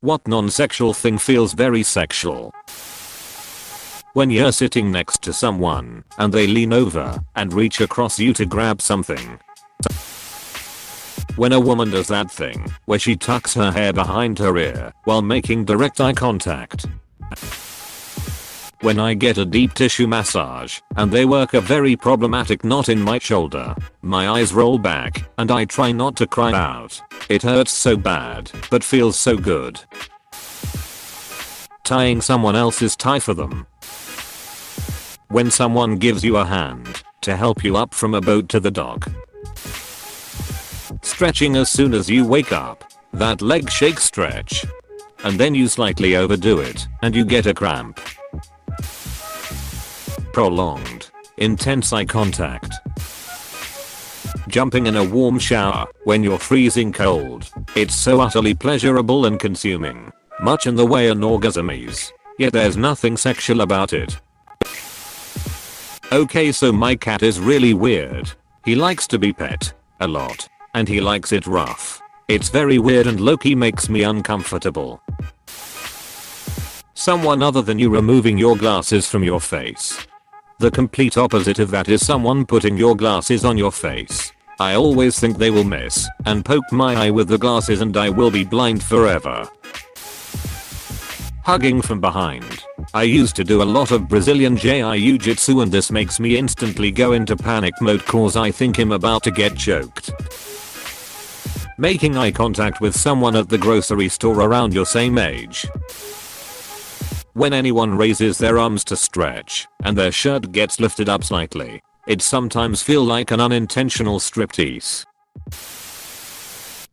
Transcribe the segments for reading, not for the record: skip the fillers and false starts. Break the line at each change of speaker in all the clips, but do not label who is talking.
What non-sexual thing feels very sexual? When you're sitting next to someone and they lean over and reach across you to grab something. When a woman does that thing where she tucks her hair behind her ear while making direct eye contact. When I get a deep tissue massage and they work a very problematic knot in my shoulder, my eyes roll back and I try not to cry out. It hurts so bad but feels so good. Tying someone else's tie for them. When someone gives you a hand to help you up from a boat to the dock. Stretching as soon as you wake up. That leg shake stretch. And then you slightly overdo it and you get a cramp. Prolonged, intense eye contact. Jumping in a warm shower when you're freezing cold. It's so utterly pleasurable and consuming. Much in the way an orgasm is. Yet there's nothing sexual about it. Okay, so my cat is really weird. He likes to be pet. A lot. And he likes it rough. It's very weird and low-key makes me uncomfortable. Someone other than you removing your glasses from your face. The complete opposite of that is someone putting your glasses on your face. I always think they will miss and poke my eye with the glasses and I will be blind forever. Hugging from behind. I used to do a lot of Brazilian jiu-jitsu and this makes me instantly go into panic mode cause I think I'm about to get choked. Making eye contact with someone at the grocery store around your same age. When anyone raises their arms to stretch and their shirt gets lifted up slightly, it sometimes feels like an unintentional striptease.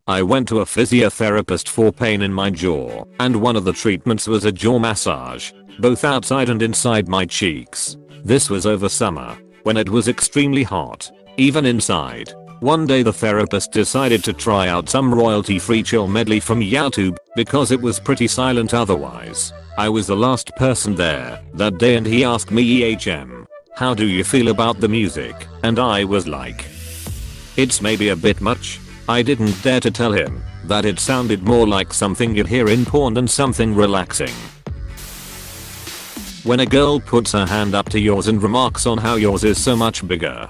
I went to a physiotherapist for pain in my jaw, and one of the treatments was a jaw massage, both outside and inside my cheeks. This was over summer, when it was extremely hot, even inside. One day the therapist decided to try out some royalty-free chill medley from YouTube, because it was pretty silent otherwise. I was the last person there that day and he asked me how do you feel about the music? And I was like, it's maybe a bit much. I didn't dare to tell him that it sounded more like something you'd hear in porn than something relaxing. When a girl puts her hand up to yours and remarks on how yours is so much bigger.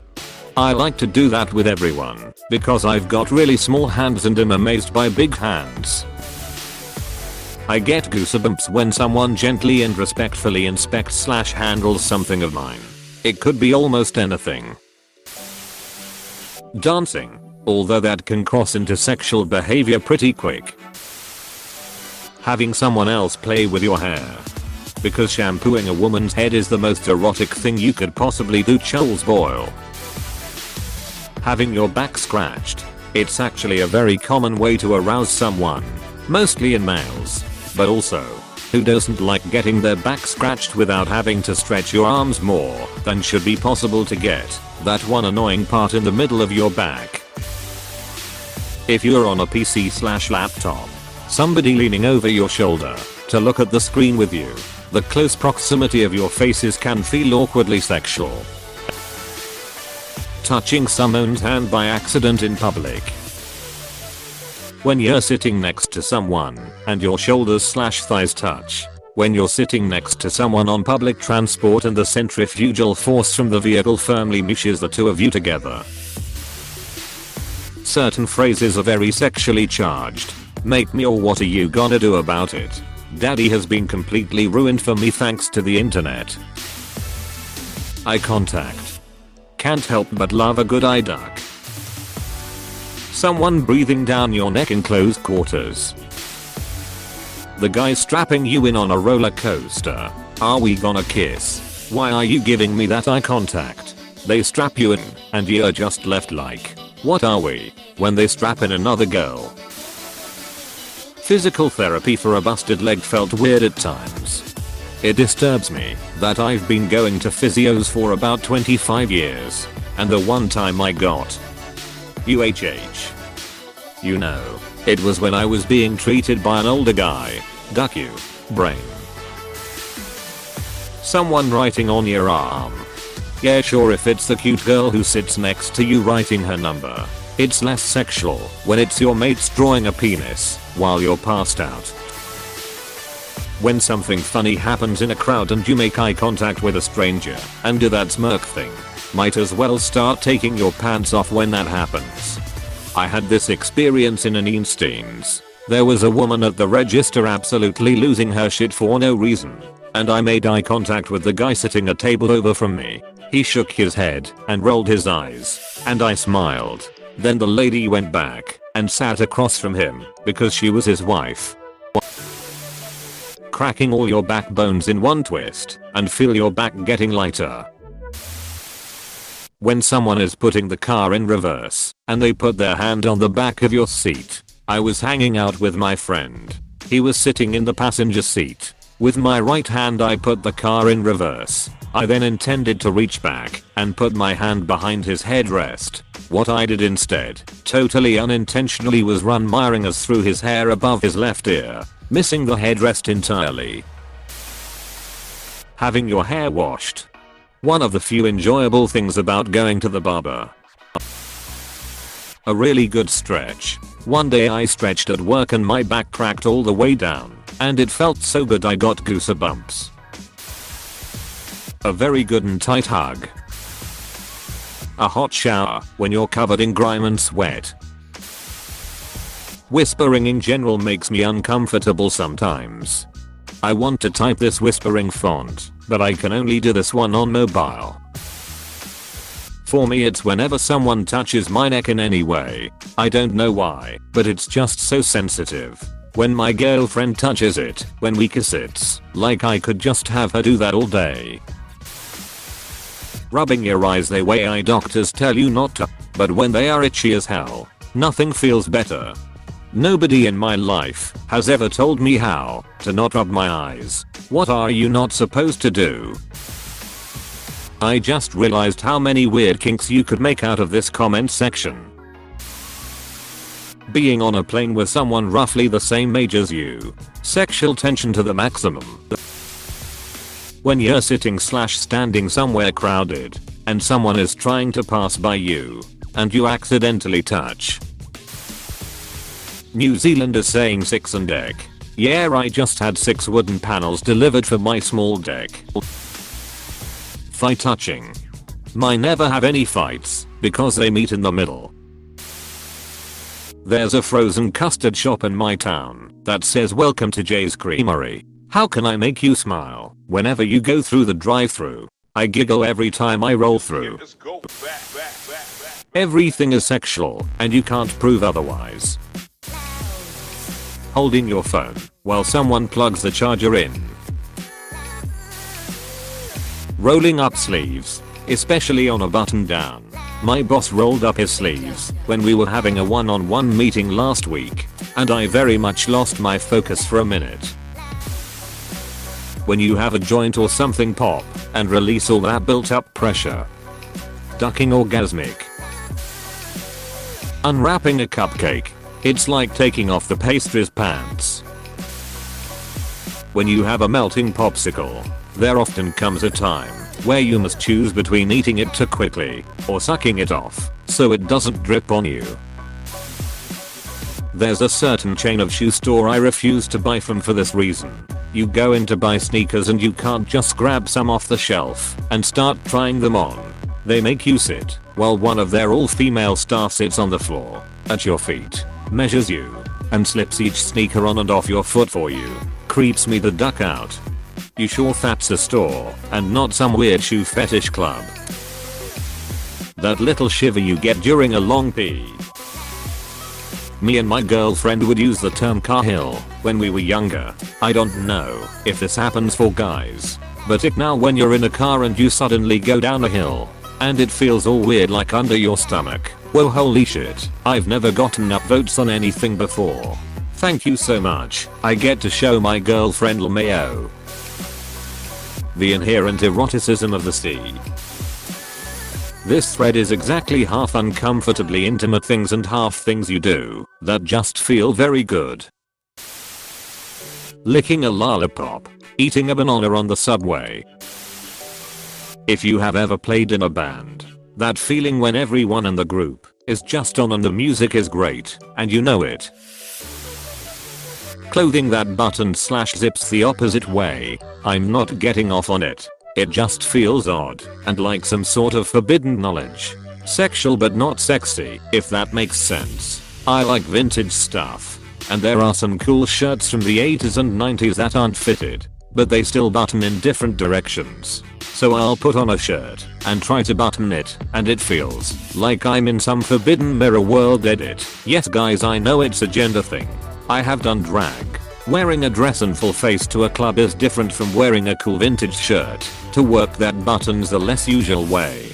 I like to do that with everyone because I've got really small hands and am amazed by big hands. I get goosebumps when someone gently and respectfully inspects/handles something of mine. It could be almost anything. Dancing. Although that can cross into sexual behavior pretty quick. Having someone else play with your hair. Because shampooing a woman's head is the most erotic thing you could possibly do. Charles Boyle. Having your back scratched. It's actually a very common way to arouse someone. Mostly in males. But also, who doesn't like getting their back scratched without having to stretch your arms more than should be possible to get that one annoying part in the middle of your back. If you're on a PC/laptop, somebody leaning over your shoulder to look at the screen with you, the close proximity of your faces can feel awkwardly sexual. Touching someone's hand by accident in public. When you're sitting next to someone and your shoulders/thighs touch. When you're sitting next to someone on public transport and the centrifugal force from the vehicle firmly meshes the two of you together. Certain phrases are very sexually charged. Make me or what are you gonna do about it? Daddy has been completely ruined for me thanks to the internet. Eye contact. Can't help but love a good eye duck. Someone breathing down your neck in close quarters. The guy strapping you in on a roller coaster. Are we gonna kiss? Why are you giving me that eye contact? They strap you in and you're just left like, what are we? When they strap in another girl. Physical therapy for a busted leg felt weird at times. It disturbs me that I've been going to physios for about 25 years. And the one time I got UHH. You know, it was when I was being treated by an older guy. Duck you, brain. Someone writing on your arm. Yeah, sure, if it's the cute girl who sits next to you writing her number. It's less sexual when it's your mates drawing a penis while you're passed out. When something funny happens in a crowd and you make eye contact with a stranger and do that smirk thing. Might as well start taking your pants off when that happens. I had this experience in an instance. There was a woman at the register absolutely losing her shit for no reason. And I made eye contact with the guy sitting a table over from me. He shook his head and rolled his eyes. And I smiled. Then the lady went back and sat across from him because she was his wife. Cracking all your backbones in one twist and feel your back getting lighter. When someone is putting the car in reverse and they put their hand on the back of your seat. I was hanging out with my friend. He was sitting in the passenger seat. With my right hand I put the car in reverse. I then intended to reach back and put my hand behind his headrest. What I did instead, totally unintentionally, was run my fingers through his hair above his left ear, missing the headrest entirely. Having your hair washed. One of the few enjoyable things about going to the barber. A really good stretch. One day I stretched at work and my back cracked all the way down, and it felt so good I got goosebumps. A very good and tight hug. A hot shower when you're covered in grime and sweat. Whispering in general makes me uncomfortable sometimes. I want to type this whispering font, but I can only do this one on mobile. For me it's whenever someone touches my neck in any way. I don't know why, but it's just so sensitive. When my girlfriend touches it, when we kiss, it's like I could just have her do that all day. Rubbing your eyes the way eye doctors tell you not to, but when they are itchy as hell, nothing feels better. Nobody in my life has ever told me how to not rub my eyes. What are you not supposed to do? I just realized how many weird kinks you could make out of this comment section. Being on a plane with someone roughly the same age as you. Sexual tension to the maximum. When you're sitting/standing somewhere crowded and someone is trying to pass by you and you accidentally touch. New Zealanders saying 6 and deck. Yeah, I just had 6 wooden panels delivered for my small deck. Fight touching. Mine never have any fights because they meet in the middle. There's a frozen custard shop in my town that says welcome to Jay's Creamery. How can I make you smile whenever you go through the drive-thru? I giggle every time I roll through. Everything is sexual and you can't prove otherwise. Holding your phone while someone plugs the charger in. Rolling up sleeves, especially on a button down. My boss rolled up his sleeves when we were having a one-on-one meeting last week, and I very much lost my focus for a minute. When you have a joint or something pop and release all that built up pressure. Ducking orgasmic. Unwrapping a cupcake. It's like taking off the pastry's pants. When you have a melting popsicle, there often comes a time where you must choose between eating it too quickly or sucking it off so it doesn't drip on you. There's a certain chain of shoe store I refuse to buy from for this reason. You go in to buy sneakers and you can't just grab some off the shelf and start trying them on. They make you sit while one of their all-female staff sits on the floor at your feet, measures you, and slips each sneaker on and off your foot for you. Creeps me the duck out. You sure that's a store and not some weird shoe fetish club. That little shiver you get during a long pee. Me and my girlfriend would use the term car hill when we were younger. I don't know if this happens for guys, but it now when you're in a car and you suddenly go down a hill and it feels all weird like under your stomach. Well, holy shit, I've never gotten upvotes on anything before. Thank you so much. I get to show my girlfriend LMAO. The inherent eroticism of the sea. This thread is exactly half uncomfortably intimate things and half things you do that just feel very good. Licking a lollipop. Eating a banana on the subway. If you have ever played in a band, that feeling when everyone in the group is just on and the music is great and you know it. Clothing that button/zips the opposite way. I'm not getting off on it. It just feels odd and like some sort of forbidden knowledge. Sexual but not sexy, if that makes sense. I like vintage stuff. And there are some cool shirts from the 80s and 90s that aren't fitted, but they still button in different directions. So I'll put on a shirt and try to button it, and it feels like I'm in some forbidden mirror world edit. Yes guys, I know it's a gender thing. I have done drag. Wearing a dress and full face to a club is different from wearing a cool vintage shirt to work that buttons the less usual way.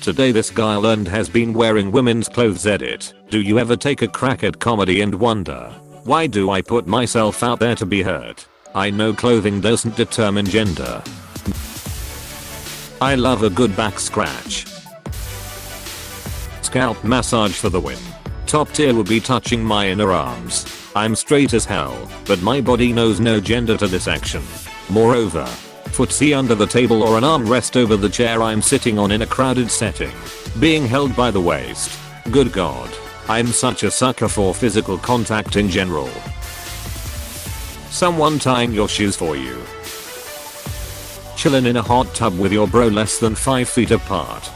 Today this guy learned has been wearing women's clothes edit. Do you ever take a crack at comedy and wonder, why do I put myself out there to be hurt? I know clothing doesn't determine gender. I love a good back scratch. Scalp massage for the win. Top tier would be touching my inner arms. I'm straight as hell, but my body knows no gender to this action. Moreover, footsie under the table or an armrest over the chair I'm sitting on in a crowded setting. Being held by the waist. Good god. I'm such a sucker for physical contact in general. Someone tying your shoes for you. Chillin' in a hot tub with your bro less than 5 feet apart.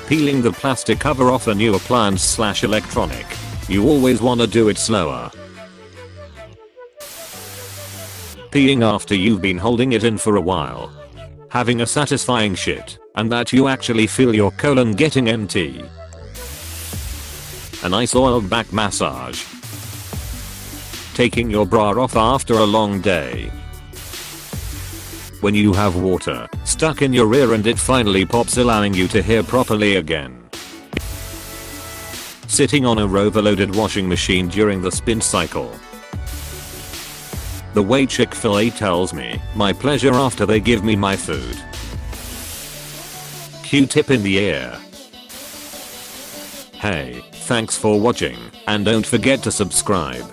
Peeling the plastic cover off a new appliance/electronic. You always wanna do it slower. Peeing after you've been holding it in for a while. Having a satisfying shit, and that you actually feel your colon getting empty. A nice oiled back massage. Taking your bra off after a long day. When you have water stuck in your ear and it finally pops, allowing you to hear properly again. Sitting on a overloaded washing machine during the spin cycle. The way Chick-fil-A tells me my pleasure after they give me my food. Q-tip in the ear. Hey, thanks for watching, and don't forget to subscribe.